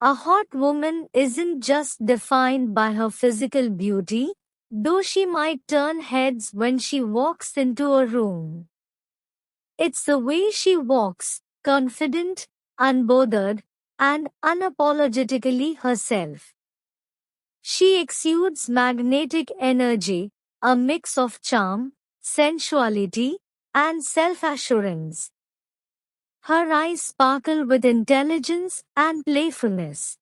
A hot woman isn't just defined by her physical beauty, though she might turn heads when she walks into a room. It's the way she walks, confident, unbothered, and unapologetically herself. She exudes magnetic energy, a mix of charm, sensuality, and self-assurance. Her eyes sparkle with intelligence and playfulness.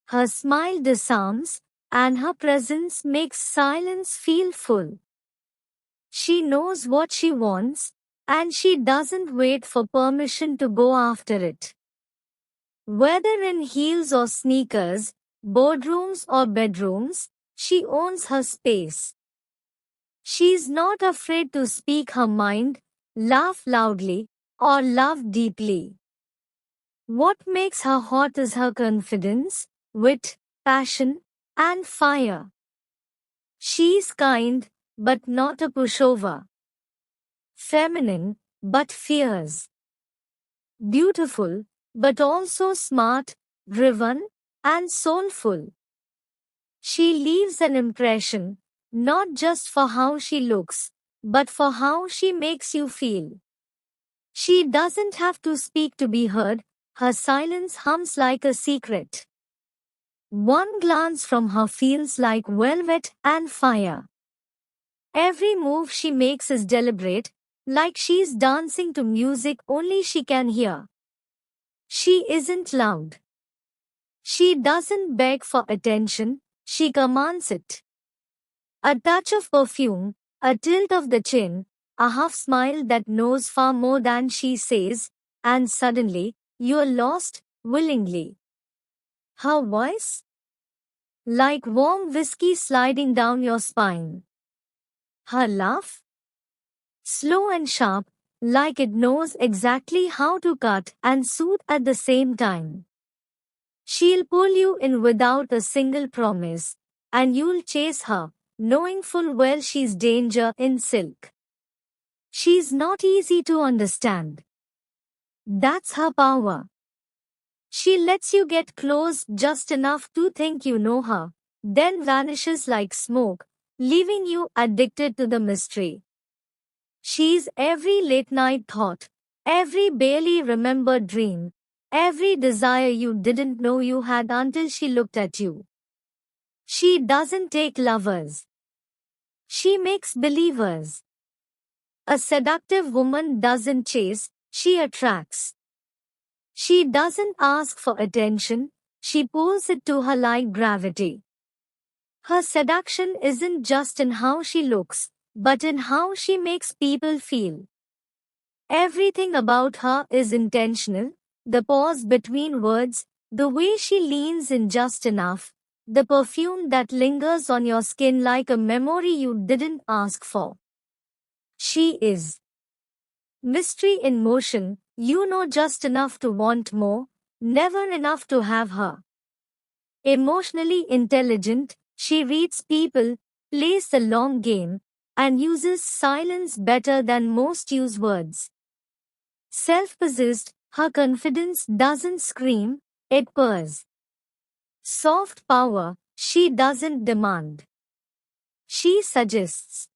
Her smile disarms, and her presence makes silence feel full. She knows what she wants, and she doesn't wait for permission to go after it. Whether in heels or sneakers, boardrooms or bedrooms, she owns her space. She's not afraid to speak her mind, laugh loudly, or love deeply. What makes her hot is her confidence, wit, passion, and fire. She's kind, but not a pushover. Feminine, but fierce. Beautiful, but also smart, driven, and soulful. She leaves an impression, not just for how she looks, but for how she makes you feel. She doesn't have to speak to be heard, her silence hums like a secret. One glance from her feels like velvet and fire. Every move she makes is deliberate, like she's dancing to music only she can hear. She isn't loud. She doesn't beg for attention, she commands it. A touch of perfume, a tilt of the chin, a half smile that knows far more than she says, and suddenly, you're lost, willingly. Her voice? Like warm whiskey sliding down your spine. Her laugh? Slow and sharp, like it knows exactly how to cut and soothe at the same time. She'll pull you in without a single promise, and you'll chase her, knowing full well she's danger in silk. She's not easy to understand. That's her power. She lets you get close just enough to think you know her, then vanishes like smoke, leaving you addicted to the mystery. She's every late night thought, every barely remembered dream, every desire you didn't know you had until she looked at you. She doesn't take lovers. She makes believers. A seductive woman doesn't chase, she attracts. She doesn't ask for attention, she pulls it to her like gravity. Her seduction isn't just in how she looks, but in how she makes people feel. Everything about her is intentional, the pause between words, the way she leans in just enough, the perfume that lingers on your skin like a memory you didn't ask for. She is mystery in motion, you know just enough to want more, never enough to have her. Emotionally intelligent, she reads people, plays the long game, and uses silence better than most use words. Self-possessed, her confidence doesn't scream, it purrs. Soft power, she doesn't demand. She suggests.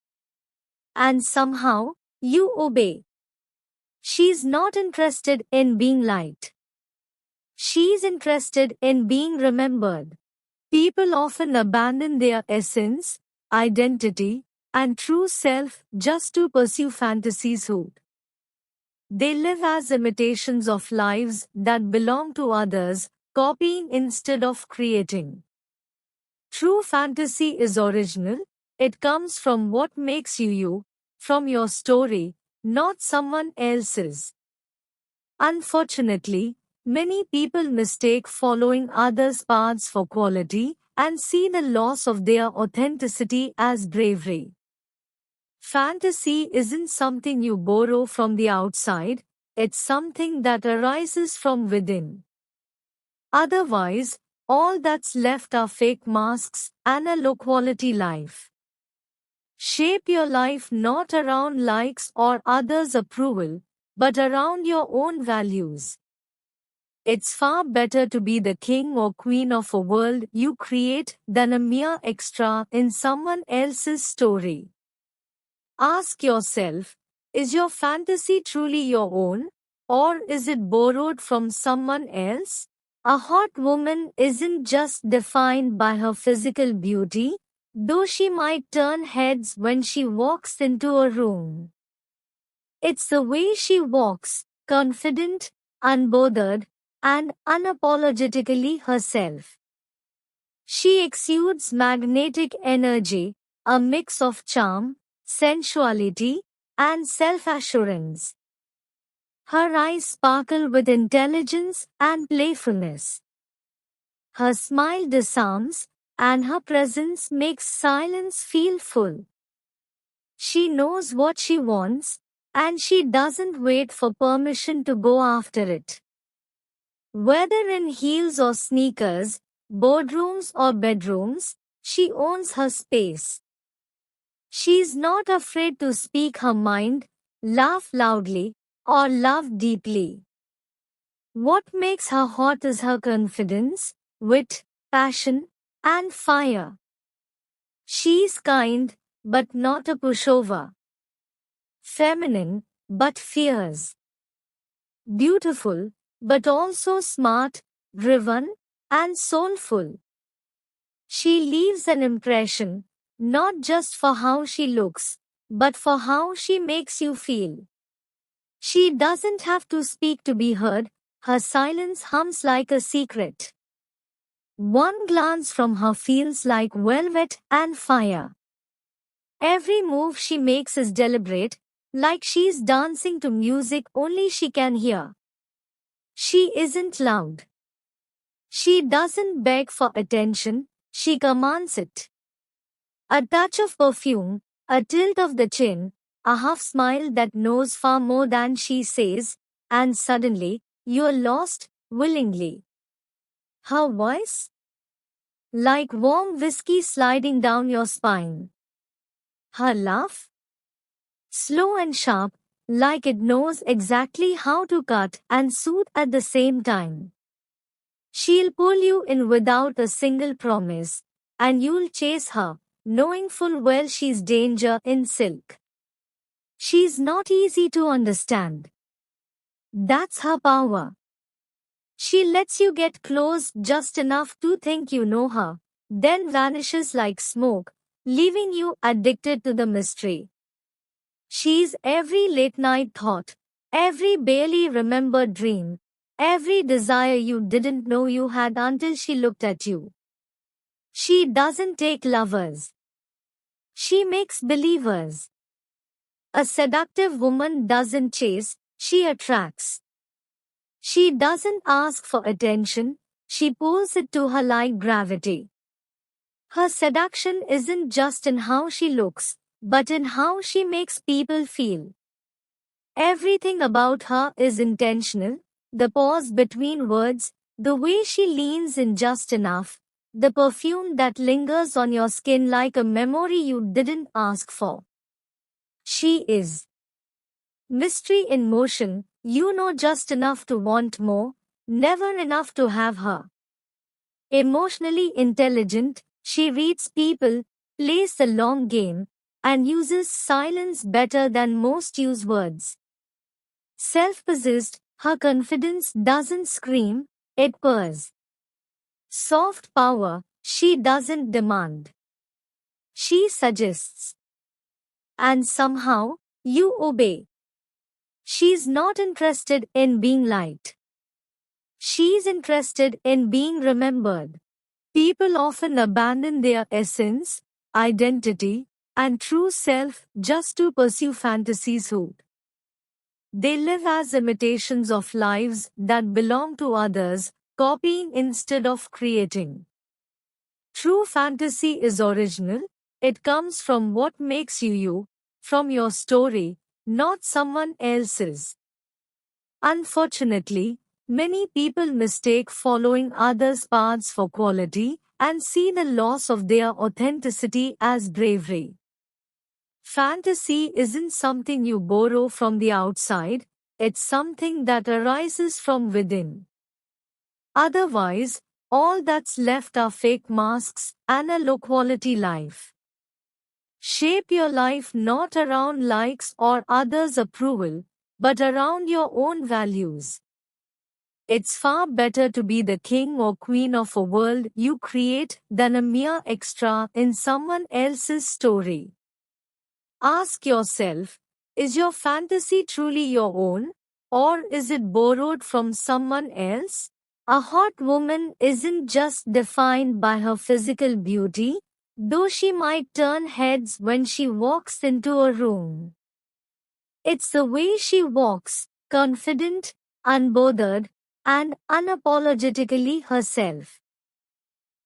And somehow, you obey. She's not interested in being liked. She's interested in being remembered. People often abandon their essence, identity, and true self just to pursue fantasies who they live as imitations of lives that belong to others, copying instead of creating. True fantasy is original, it comes from what makes you you, from your story, not someone else's. Unfortunately, many people mistake following others' paths for quality and see the loss of their authenticity as bravery. Fantasy isn't something you borrow from the outside, it's something that arises from within. Otherwise, all that's left are fake masks and a low-quality life. Shape your life not around likes or others' approval, but around your own values. It's far better to be the king or queen of a world you create than a mere extra in someone else's story. Ask yourself, is your fantasy truly your own, or is it borrowed from someone else? A hot woman isn't just defined by her physical beauty, though she might turn heads when she walks into a room. It's the way she walks, confident, unbothered, and unapologetically herself. She exudes magnetic energy, a mix of charm, sensuality, and self-assurance. Her eyes sparkle with intelligence and playfulness. Her smile disarms, and her presence makes silence feel full. She knows what she wants, and she doesn't wait for permission to go after it. Whether in heels or sneakers, boardrooms or bedrooms, she owns her space. She's not afraid to speak her mind, laugh loudly, or love deeply. What makes her hot is her confidence, wit, passion, and fire. She's kind, but not a pushover. Feminine, but fierce. Beautiful, but also smart, driven, and soulful. She leaves an impression, not just for how she looks, but for how she makes you feel. She doesn't have to speak to be heard, her silence hums like a secret. One glance from her feels like velvet and fire. Every move she makes is deliberate, like she's dancing to music only she can hear. She isn't loud. She doesn't beg for attention, she commands it. A touch of perfume, a tilt of the chin, a half smile that knows far more than she says, and suddenly, you're lost, willingly. Her voice? Like warm whiskey sliding down your spine. Her laugh? Slow and sharp, like it knows exactly how to cut and soothe at the same time. She'll pull you in without a single promise, and you'll chase her, knowing full well she's danger in silk. She's not easy to understand. That's her power. She lets you get close just enough to think you know her, then vanishes like smoke, leaving you addicted to the mystery. She's every late night thought, every barely remembered dream, every desire you didn't know you had until she looked at you. She doesn't take lovers. She makes believers. A seductive woman doesn't chase, she attracts. She doesn't ask for attention, she pulls it to her like gravity. Her seduction isn't just in how she looks, but in how she makes people feel. Everything about her is intentional, the pause between words, the way she leans in just enough, the perfume that lingers on your skin like a memory you didn't ask for. She is mystery in motion, you know just enough to want more, never enough to have her. Emotionally intelligent, she reads people, plays the long game, and uses silence better than most use words. Self-possessed, her confidence doesn't scream, it purrs. Soft power, she doesn't demand. She suggests. And somehow, you obey. She's not interested in being liked. She's interested in being remembered. People often abandon their essence, identity, and true self just to pursue fantasies who they live as imitations of lives that belong to others, copying instead of creating. True fantasy is original, it comes from what makes you you, from your story, not someone else's. Unfortunately, many people mistake following others' paths for quality and see the loss of their authenticity as bravery. Fantasy isn't something you borrow from the outside, it's something that arises from within. Otherwise, all that's left are fake masks and a low-quality life. Shape your life not around likes or others' approval, but around your own values. It's far better to be the king or queen of a world you create than a mere extra in someone else's story. Ask yourself, is your fantasy truly your own, or is it borrowed from someone else? A hot woman isn't just defined by her physical beauty, though she might turn heads when she walks into a room. It's the way she walks, confident, unbothered, and unapologetically herself.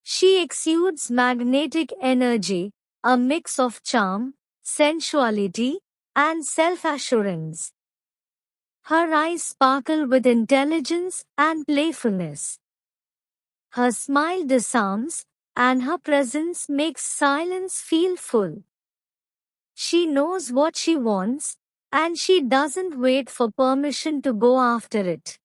She exudes magnetic energy, a mix of charm, sensuality, and self-assurance. Her eyes sparkle with intelligence and playfulness. Her smile disarms, and her presence makes silence feel full. She knows what she wants, and she doesn't wait for permission to go after it.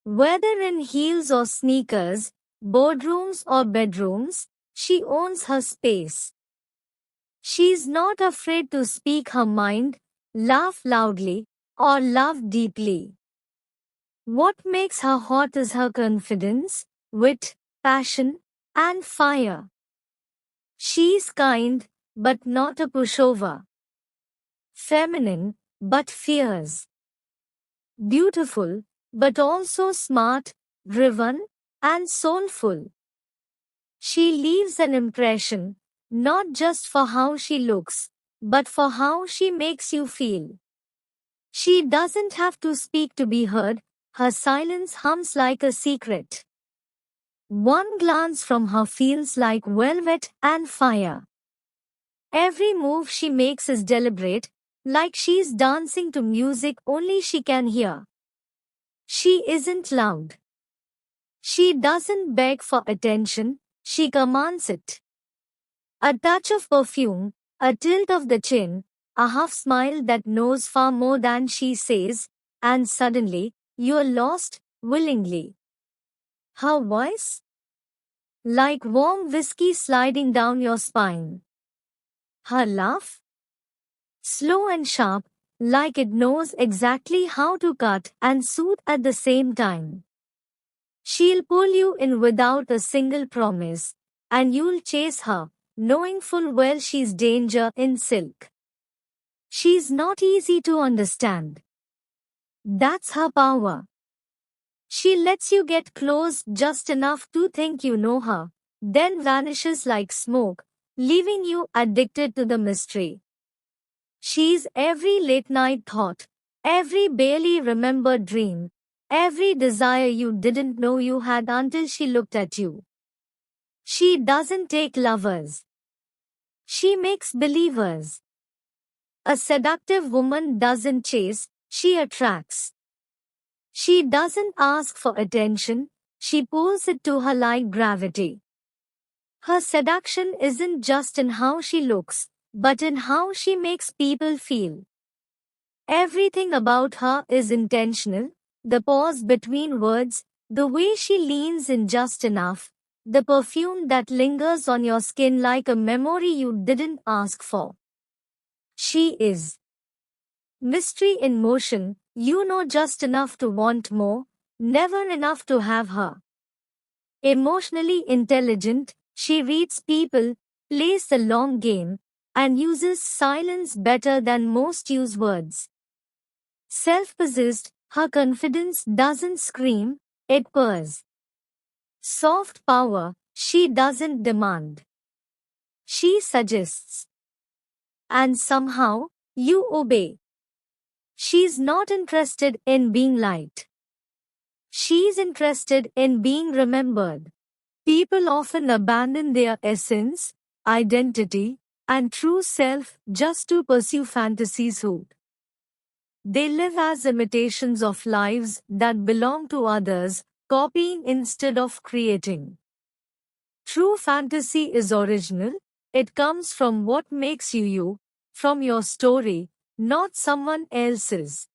Whether in heels or sneakers, boardrooms or bedrooms, she owns her space. She's not afraid to speak her mind, laugh loudly, or love deeply. What makes her hot is her confidence, wit, passion, and fire. She's kind, but not a pushover. Feminine, but fierce. Beautiful, but also smart, driven, and soulful. She leaves an impression, not just for how she looks, but for how she makes you feel. She doesn't have to speak to be heard, her silence hums like a secret. One glance from her feels like velvet and fire. Every move she makes is deliberate, like she's dancing to music only she can hear. She isn't loud. She doesn't beg for attention, she commands it. A touch of perfume, a tilt of the chin, a half smile that knows far more than she says, and suddenly, you're lost, willingly. Her voice? Like warm whiskey sliding down your spine. Her laugh? Slow and sharp, like it knows exactly how to cut and soothe at the same time. She'll pull you in without a single promise, and you'll chase her, knowing full well she's danger in silk. She's not easy to understand. That's her power. She lets you get close just enough to think you know her, then vanishes like smoke, leaving you addicted to the mystery. She's every late night thought, every barely remembered dream, every desire you didn't know you had until she looked at you. She doesn't take lovers. She makes believers. A seductive woman doesn't chase, she attracts. She doesn't ask for attention, she pulls it to her like gravity. Her seduction isn't just in how she looks, but in how she makes people feel. Everything about her is intentional, the pause between words, the way she leans in just enough, the perfume that lingers on your skin like a memory you didn't ask for. She is mystery in motion, you know just enough to want more, never enough to have her. Emotionally intelligent, she reads people, plays the long game, and uses silence better than most use words. Self-possessed, her confidence doesn't scream, it purrs. Soft power, she doesn't demand. She suggests. And somehow, you obey. She's not interested in being liked. She's interested in being remembered. People often abandon their essence, identity, and true self just to pursue fantasies who they live as imitations of lives that belong to others, copying instead of creating. True fantasy is original, it comes from what makes you you, from your story, not someone else's.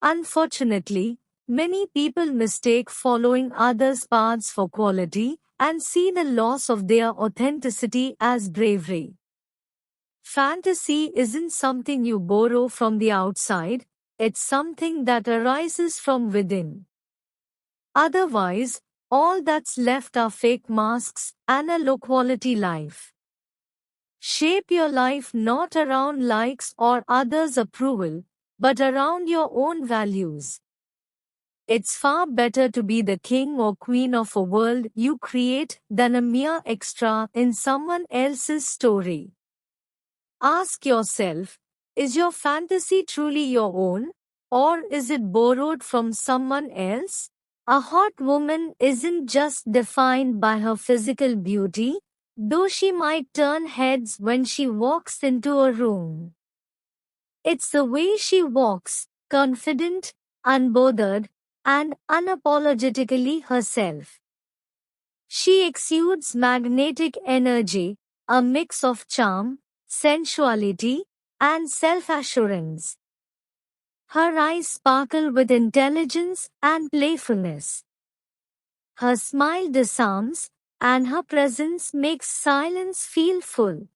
Unfortunately, Many people mistake following others' paths for quality and see the loss of their authenticity as bravery. Fantasy isn't something you borrow from the outside, it's something that arises from within. Otherwise, all that's left are fake masks and a low-quality life. Shape your life not around likes or others' approval, but around your own values. It's far better to be the king or queen of a world you create than a mere extra in someone else's story. Ask yourself, is your fantasy truly your own, or is it borrowed from someone else? A hot woman isn't just defined by her physical beauty, though she might turn heads when she walks into a room. It's the way she walks, confident, unbothered, and unapologetically herself. She exudes magnetic energy, a mix of charm, sensuality, and self-assurance. Her eyes sparkle with intelligence and playfulness. Her smile disarms, and her presence makes silence feel full.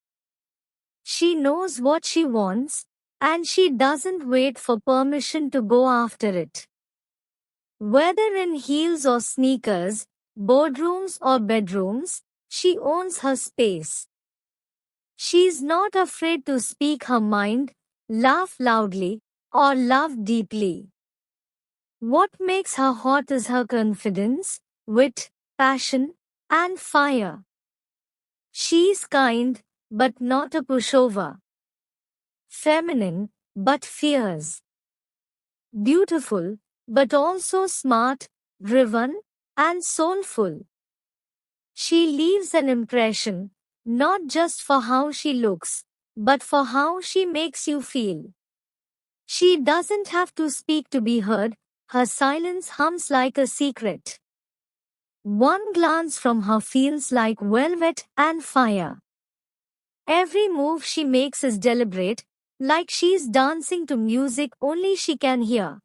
She knows what she wants, and she doesn't wait for permission to go after it. Whether in heels or sneakers, boardrooms or bedrooms, she owns her space. She's not afraid to speak her mind, laugh loudly, or love deeply. What makes her hot is her confidence, wit, passion, and fire. She's kind, but not a pushover. Feminine, but fierce. Beautiful, but also smart, driven, and soulful. She leaves an impression, not just for how she looks, but for how she makes you feel. She doesn't have to speak to be heard, her silence hums like a secret. One glance from her feels like velvet and fire. Every move she makes is deliberate, like she's dancing to music only she can hear.